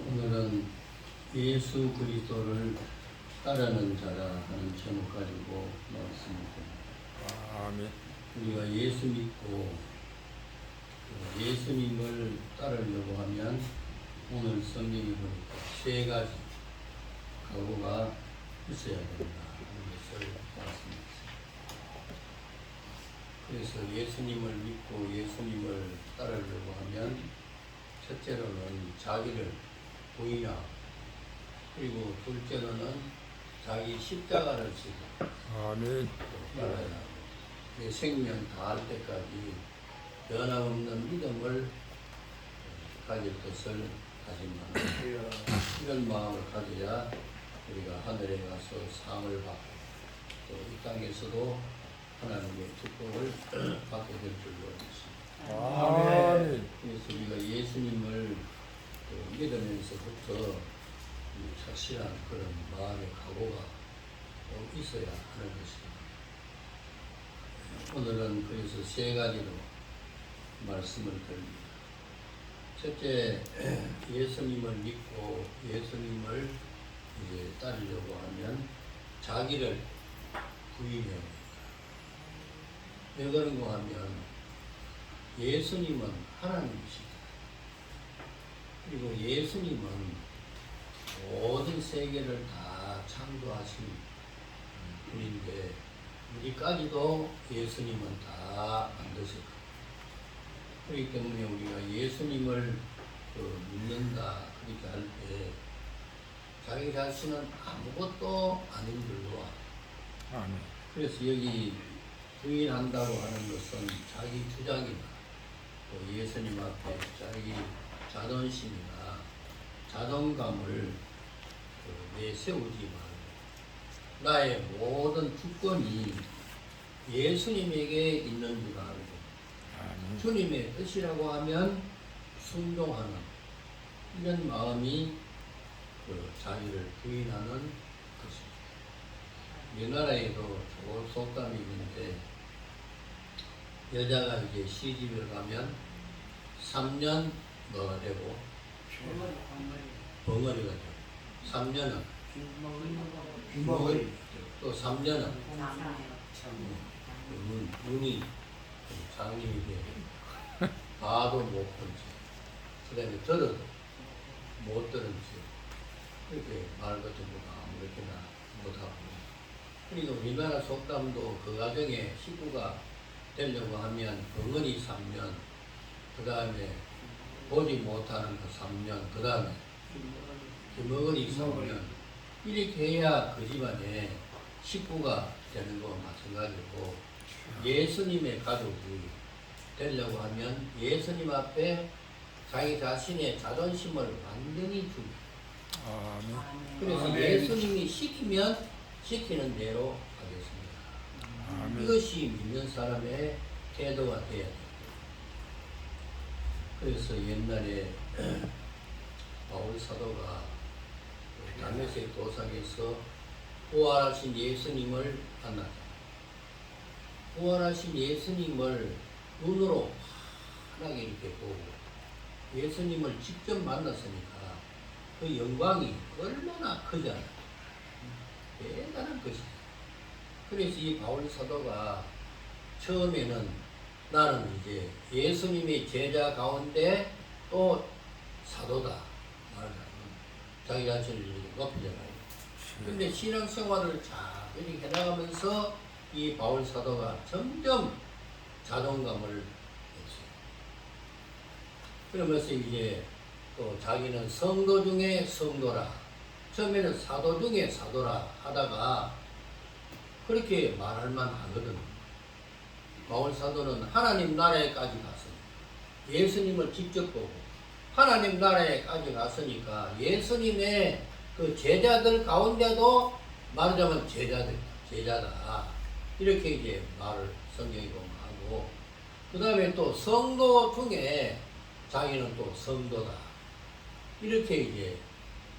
오늘은 예수 그리스도를 따르는 자라 하는 제목 가지고 말씀드립니다. 아멘. 우리가 예수 믿고 예수님을 따르려고 하면 오늘 성경에 보니까 세 가지 각오가 있어야 된다 하는 것을 말씀드렸습니다. 그래서 예수님을 믿고 예수님을 따르려고 하면 첫째로는 자기를 부인하고, 그리고 둘째로는 자기 십자가를 지고 아멘. 따라야 하고, 내 생명 다할 때까지 변함없는 믿음을 가질 것을 다짐합니다. 이런 마음을 가져야 우리가 하늘에 가서 상을 받고 또 이 땅에서도 하나님의 축복을 받게 될 줄로 믿습니다. 아멘. 그래서 우리가 예수님을 믿으면서부터 이 확실한 그런 마음의 각오가 꼭 있어야 하는 것입니다. 오늘은 그래서 세 가지로 말씀을 드립니다. 첫째, 예수님을 믿고 예수님을 이제 따르려고 하면 자기를 부인해야 합니다. 왜 그런가 하면 예수님은 하나님이시다. 그리고 예수님은 모든 세계를 다 창조하신 분인데 우리까지도 예수님은 다 만드셨다. 그렇기 때문에 우리가 예수님을 믿는다 그렇게 할 때 자기 자신은 아무것도 아닌 줄로 알아. 아멘. 그래서 여기 부인한다고 하는 것은 자기 주장이나 또 예수님 앞에 자기 자존심이나 자존감을 내세우지 말고 나의 모든 주권이 예수님에게 있는 줄 알고 아멘. 주님의 뜻이라고 하면 순종하는 이런 마음이 자기를 부인하는 것입니다. 우리나라에도 좋은 속담이 있는데 여자가 이제 시집을 가면 3년 뭐가 되고 벙어리가 되고 3년은 귀머거리 또 3년은 눈이 장님이 되고 봐도 못 본지 그 다음에 들어도 못 들은지 그렇게 말 같은 거가 아무렇게나 못하고 그리고 우리나라 속담도 그 가정에 식구가 되려고 하면 벙어리 3년 그 다음에 보지 못하는 그 3년 그 다음에 귀머거리 3년 이렇게 해야 그 집안에 식구가 되는 거와 마찬가지고 예수님의 가족이 되려고 하면 예수님 앞에 자기 자신의 자존심을 완전히 주고 아멘. 그래서 아멘. 예수님이 시키면 시키는 대로 하겠습니다. 아멘. 이것이 믿는 사람의 태도가 되어야 됩니다. 그래서 옛날에 바울 사도가 다메섹 도상에서 부활하신 예수님을 만났다. 부활하신 예수님을 눈으로 환하게 이렇게 보고 예수님을 직접 만났으니까 그 영광이 얼마나 크잖아요. 대단한 것이죠. 그래서 이 바울 사도가 처음에는 나는 이제 예수님의 제자 가운데 또 사도다 말하자면 자기 자신을 이렇게 높이잖아요. 근데 신앙생활을 잘 이렇게 해나가면서 이 바울 사도가 점점 자존감을 했어요. 그러면서 이제 또 자기는 성도 중에 성도라, 처음에는 사도 중에 사도라 하다가 그렇게 말할 만하거든. 바울 사도는 하나님 나라에까지 갔어요. 예수님을 직접 보고 하나님 나라에까지 갔으니까 예수님의 그 제자들 가운데도 말하자면 제자다. 이렇게 이제 말을 성경에 보면 하고, 그 다음에 또 성도 중에 자기는 또 성도다. 이렇게 이제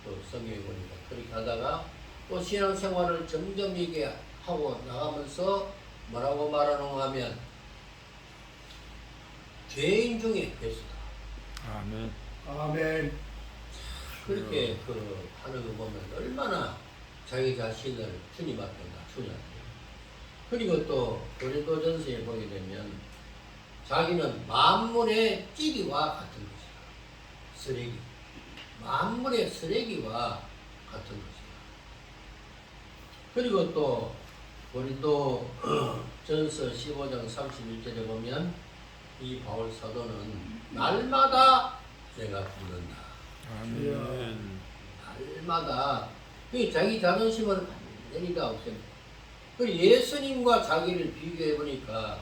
또 성경에 보니까 그렇게 하다가 또 신앙생활을 점점 이게 하고 나가면서 뭐라고 말하는가 하면 죄인 중에 베스다. 아멘. 아멘. 그렇게 그 하는 거 보면 얼마나 자기 자신을 주님 앞에 낮추냐. 그리고 또 고린도전서에 보게 되면 자기는 만물의 찌기와 같은 것이다. 쓰레기. 만물의 쓰레기와 같은 것이다. 그리고 또 고린도 전서 15장 31절에 보면 이 바울 사도는 날마다 내가 죽는다. 아멘. 날마다 그 자기 자존심을 완전히 다 없앱니다. 그 예수님과 자기를 비교해 보니까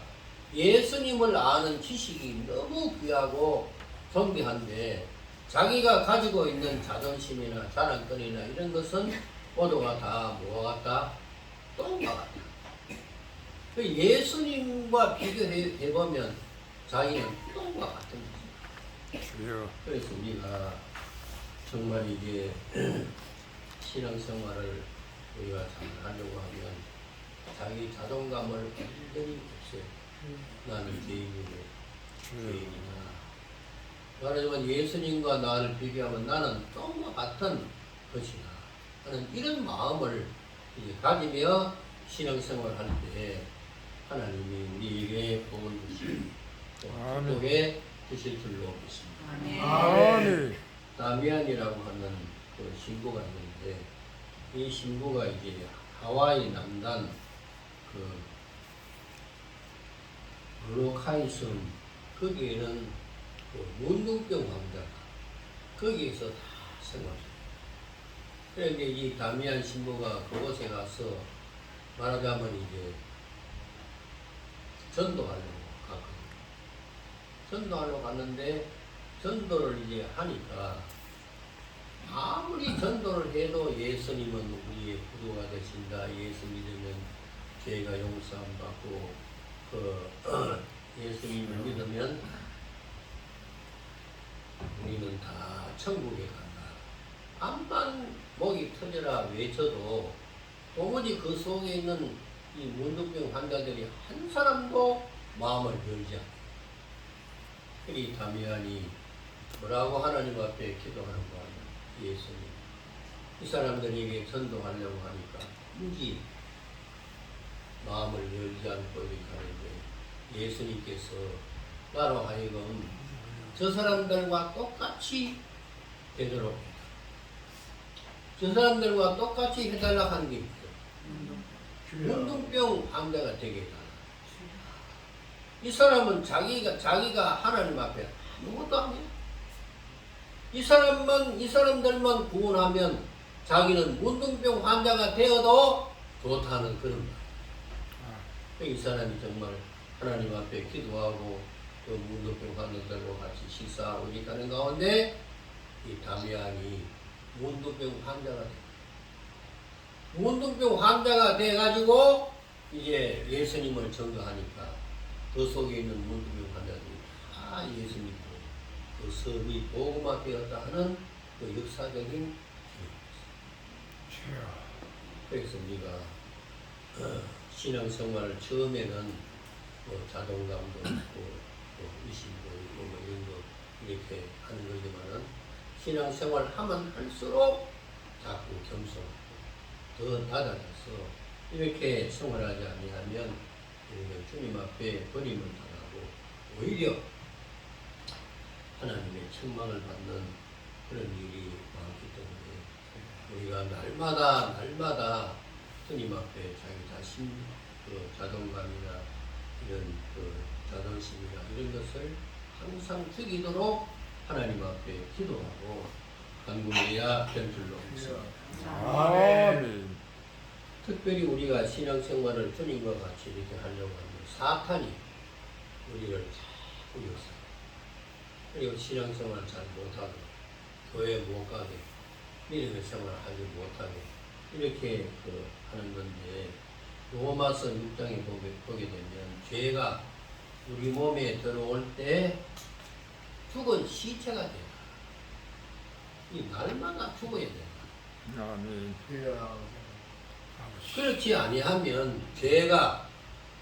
예수님을 아는 지식이 너무 귀하고 존귀한데 자기가 가지고 있는 자존심이나 자랑거리나 이런 것은 모두가 다 뭐와 같다? 똥과 같다. 그 예수님과 비교해 보면 자기는 똥과 같은 것입니다. 주여. 그래서 우리가 정말 이제 신앙생활을 우리가 잘 하려고 하면 자기 자존감을 완전히 없애요. 나는 죄인이고 죄인이나 말하자면 예수님과 나를 비교하면 나는 똥과 같은 것이다 하는 이런 마음을 이제 가지며 신앙생활을 할 때 하나님이 우리에게 복을 주시고 축복에 주실 줄로 믿습니다. 아멘. 다미안이라고 하는 그 신부가 있는데 이 신부가 이제 하와이 남단 그 블로카이 섬 거기에는 그 문둥병 환자가 거기에서 다 생활해요. 그런데 이 다미안 신부가 그곳에 가서 말하자면 이제 전도하려고 갔거든요. 전도하려고 갔는데 전도를 이제 하니까 아무리 전도를 해도 예수님은 우리의 구주가 되신다. 예수 믿으면 죄가 용서함 받고 그 예수님을 믿으면 우리는 다 천국에 간다. 암만 목이 터져라 외쳐도 도무지 그 속에 있는 이 문둥병 환자들이 한 사람도 마음을 열지 않아요. 이 다미안이 뭐라고 하나님 앞에 기도하는 거 아니에요. 예수님. 이 사람들에게 전도하려고 하니까 무지 마음을 열지 않고 이렇게 하는데 예수님께서 나로 하여금 저 사람들과 똑같이 되도록 해라. 저 사람들과 똑같이 해달라 하는 게 있어요. 문둥병 환자가 되게 해달라. 이 사람은 자기가 하나님 앞에 아무것도 안 해요. 이 사람들만 구원하면 자기는 문둥병 환자가 되어도 좋다는 그런 말. 이 사람이 정말 하나님 앞에 기도하고 그 문둥병 환자들과 같이 식사하고 이렇게 하는 가운데 이 다미안이 문둥병 환자가 돼. 문둥병 환자가 돼가지고 이제 예수님을 전도하니까 그 속에 있는 문둥병 환자들이 다 예수님 그 섬이 복음화 되었다 하는 그 역사적인 기록입니다. 그래서 우리가 신앙생활을 처음에는 뭐 자존감도 있고 뭐 의심도 있고 뭐 이런 거 이렇게 하는 거지만은 신앙생활 하면 할수록 자꾸 겸손하고 더 낮아져서 이렇게 생활하지 아니하면 주님 앞에 버림을 당하고 오히려 하나님의 책망을 받는 그런 일이 많기 때문에 우리가 날마다 주님 앞에 자기 자신 그 자존감이나 이런 그 자존심이나 이런 것을 항상 죽이도록 하나님 앞에 기도하고 간구해야 될 줄로 믿습니다. 아멘. 특별히 우리가 신앙생활을 주님과 같이 이렇게 하려고 하면 사탄이 우리를 자꾸 역사 그리고 신앙생활 잘 못하게 교회 못 가게 믿음의 생활 하지 못하게 이렇게 하는 건데 로마서 6장에 보게 되면 죄가 우리 몸에 들어올 때 죽은 시체가 되다. 이 날마다 죽어야 된다. 아멘. 그렇지 아니하면 죄가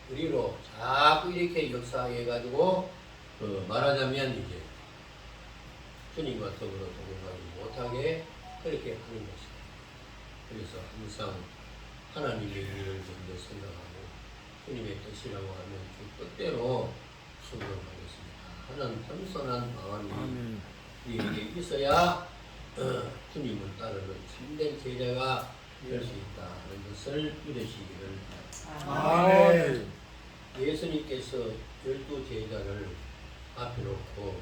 우리로 자꾸 이렇게 역사해 가지고 말하자면 이제 주님과 더불어 동행하지 못하게 그렇게 하는 것입니다. 그래서 항상 하나님의 일을 먼저 생각하고 주님의 뜻이라고 하면 그 뜻대로 순종하겠습니다. 하는 겸손한 마음이 아멘. 우리에게 있어야 주님을 따르는 참된 제자가 될 수 있다 하는 것을 믿으시기를 아멘. 예수님께서 12제자를 앞에 놓고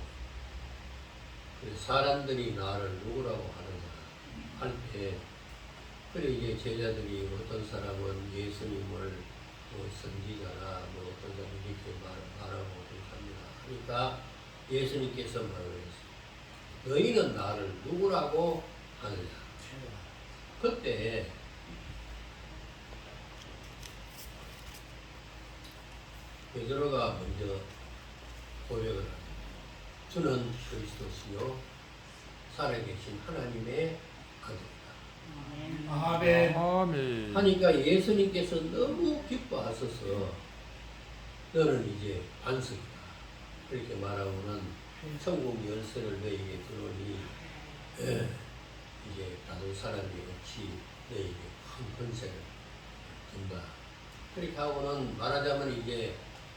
사람들이 나를 누구라고 하느냐 할 때 그래 이제 제자들이 어떤 사람은 예수님을 뭐 선지자나 뭐 어떤 사람이 이렇게 말하고 합니다. 그러니까 예수님께서 말을 했어요. 너희는 나를 누구라고 하느냐. 그때 베드로가 먼저 고백을 합니다. 주는 그리스도시요 살아계신 하나님의 아들이다. 아멘. 아멘. 하니까 예수님께서 너무 기뻐하셔서 너는 이제 반석이다. 그렇게 말하고는 천국 열쇠를 너에게 주노니 이제 다른 사람이 없이 너에게 큰 권세를 준다. 그렇게 하고는 말하자면 이제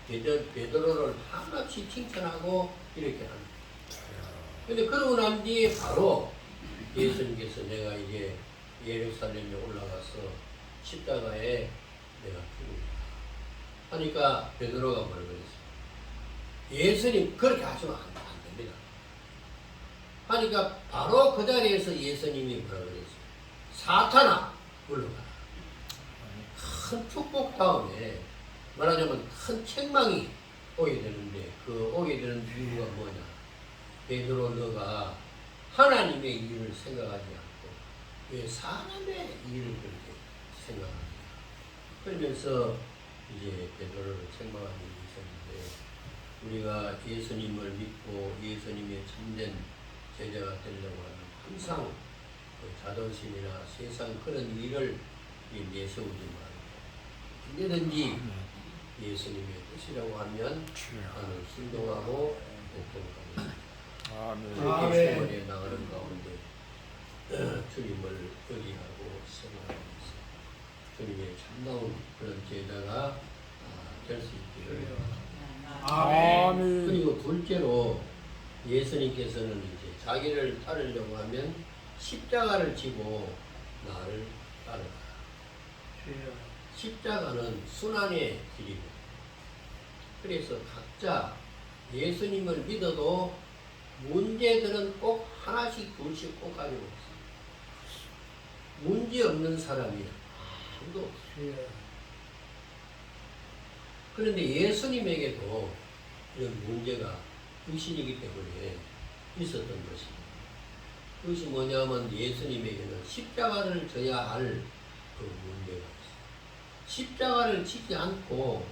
베드로를 한없이 칭찬하고 이렇게 합니다. 근데 그러고 난 뒤에 바로 예수님께서 내가 이제 예루살렘에 올라가서 십자가에 내가 죽는다 하니까 베드로가 뭐라고 그랬어요? 예수님 그렇게 하시면 안 됩니다. 하니까 바로 그 자리에서 예수님이 뭐라고 그랬어요? 사탄아 물러가라. 큰 축복 다음에 말하자면 큰 책망이 오게 되는데 그 오게 되는 이유가 뭐냐? 베드로 너가 하나님의 일을 생각하지 않고 왜 사람의 일을 그렇게 생각하냐? 그러면서 이제 베드로를 책망하는 일이 있었는데 우리가 예수님을 믿고 예수님의 참된 제자가 되려고 하면 항상 그 자존심이나 세상 그런 일을 내세우지 말고 언제든지 예수님의 뜻이라고 하면 나는 순종하고 복종하겠습니다. 아멘. 그렇게 생활에 나가는 가운데 주님을 의지하고 생활하면서 주님의 참다운 그런 제자가 될 수 있기를 아멘. 그리고 둘째로 예수님께서는 이제 자기를 따르려고 하면 십자가를 지고 나를 따르라. 십자가는 순환의 길이고 그래서 각자 예수님을 믿어도 문제들은 꼭 하나씩 둘씩 꼭 가지고 있어요. 문제 없는 사람이 아무도 없어요. 그런데 예수님에게도 이런 문제가 육신이기 때문에 있었던 것입니다. 그것이 뭐냐면 예수님에게는 십자가를 져야 할 그 문제가 있어요. 십자가를 지지 않고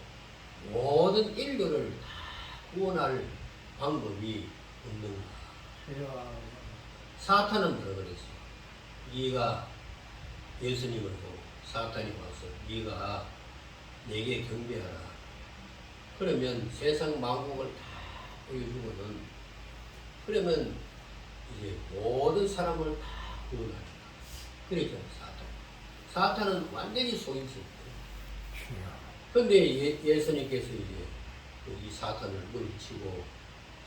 모든 인류를 다 구원할 방법이 없는가. 사탄은 뭐라 그랬어요? 네가 예수님을 보고 사탄이 와서 네가 내게 경배하라. 그러면 세상 만국을 다 보여주고는 그러면 이제 모든 사람을 다 구원하리라. 그랬잖아요. 사탄은 완전히 속임수 있어요. 그런데 예수님께서 이제 이 사탄을 물리치고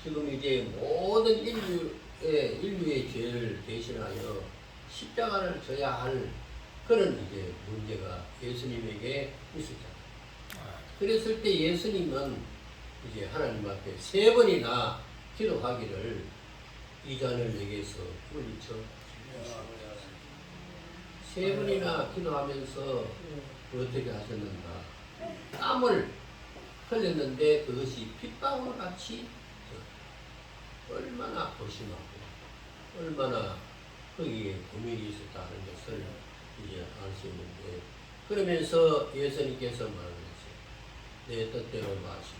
지금 이제 모든 인류의 죄를 대신하여 십자가를 져야 할 그런 이제 문제가 예수님에게 있었잖아요. 그랬을 때 예수님은 이제 하나님 앞에 3번이나 기도하기를 이 잔을 내게서 물리쳐 주시옵소서. 3번이나 기도하면서 어떻게 하셨는가? 땀을 흘렸는데 그것이 핏방울 같이 얼마나 고심하고 얼마나 거기에 고민이 있었다는 것을 이제 알 수 있는데 그러면서 예수님께서 말하셨어요. 내 뜻대로 마시고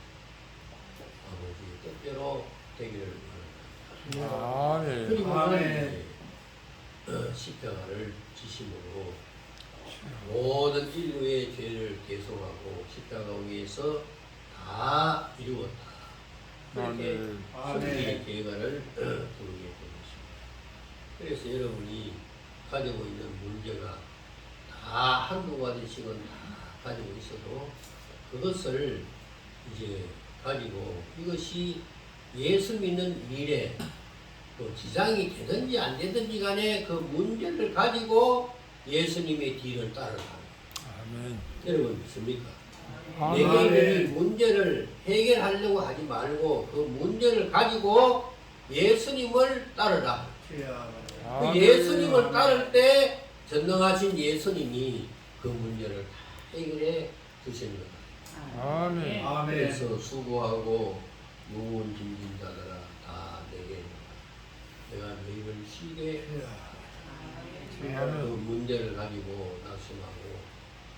아버지의 뜻대로 되기를 바랍니다. 아멘. 그리고 십자가를 지심으로 모든 인류의 죄를 대속하고 십자가 위에서 다 이루었다. 그렇게 아멘. 승리의 결과를 부르게 되겠습니다. 그래서 여러분이 가지고 있는 문제가 다 한두 가지씩은 다 가지고 있어도 그것을 이제 가지고 이것이 예수 믿는 미래 또 지장이 되든지 안 되든지 간에 그 문제를 가지고 예수님의 뒤를 따라가는 아멘. 여러분 믿습니까? 아멘. 내게 있는 이 문제를 해결하려고 하지 말고 그 문제를 가지고 예수님을 따르라. 그 아멘. 예수님을 따를 때 전능하신 예수님이 그 문제를 다 해결해 주시는 거다. 아멘. 그래서 수고하고 무거운 짐진 자들아 다 내게 내가 너희를 쉬게 그 아멘. 문제를 가지고 낙심하고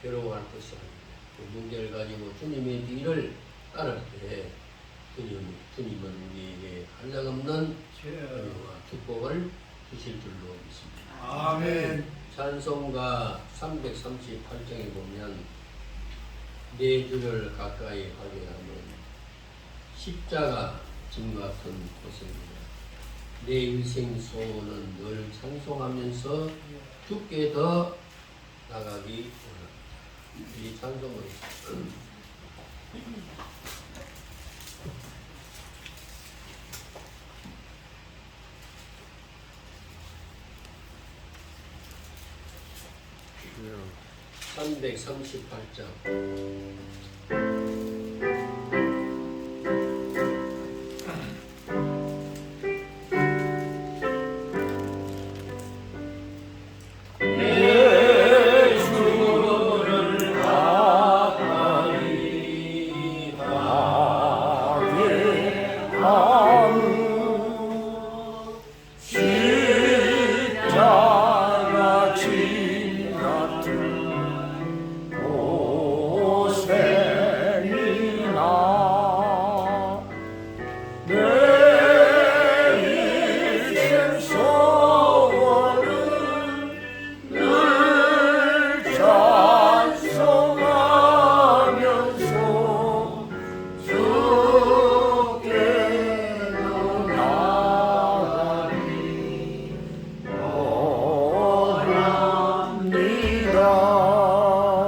괴로워할 것이 아닙니다. 그 문제를 가지고 주님의 뒤를 따를 때 주님은 우리에게 한량없는 은혜와 축복을 주실 줄로 믿습니다. 아멘. 찬송가 338장에 보면 내 주를 가까이 하게 하면 십자가 짐 같은 고생입니다. 내 일생 소원은 늘 찬송하면서 주께 더 나가기 원합니다. 이 찬송을 주여. 338장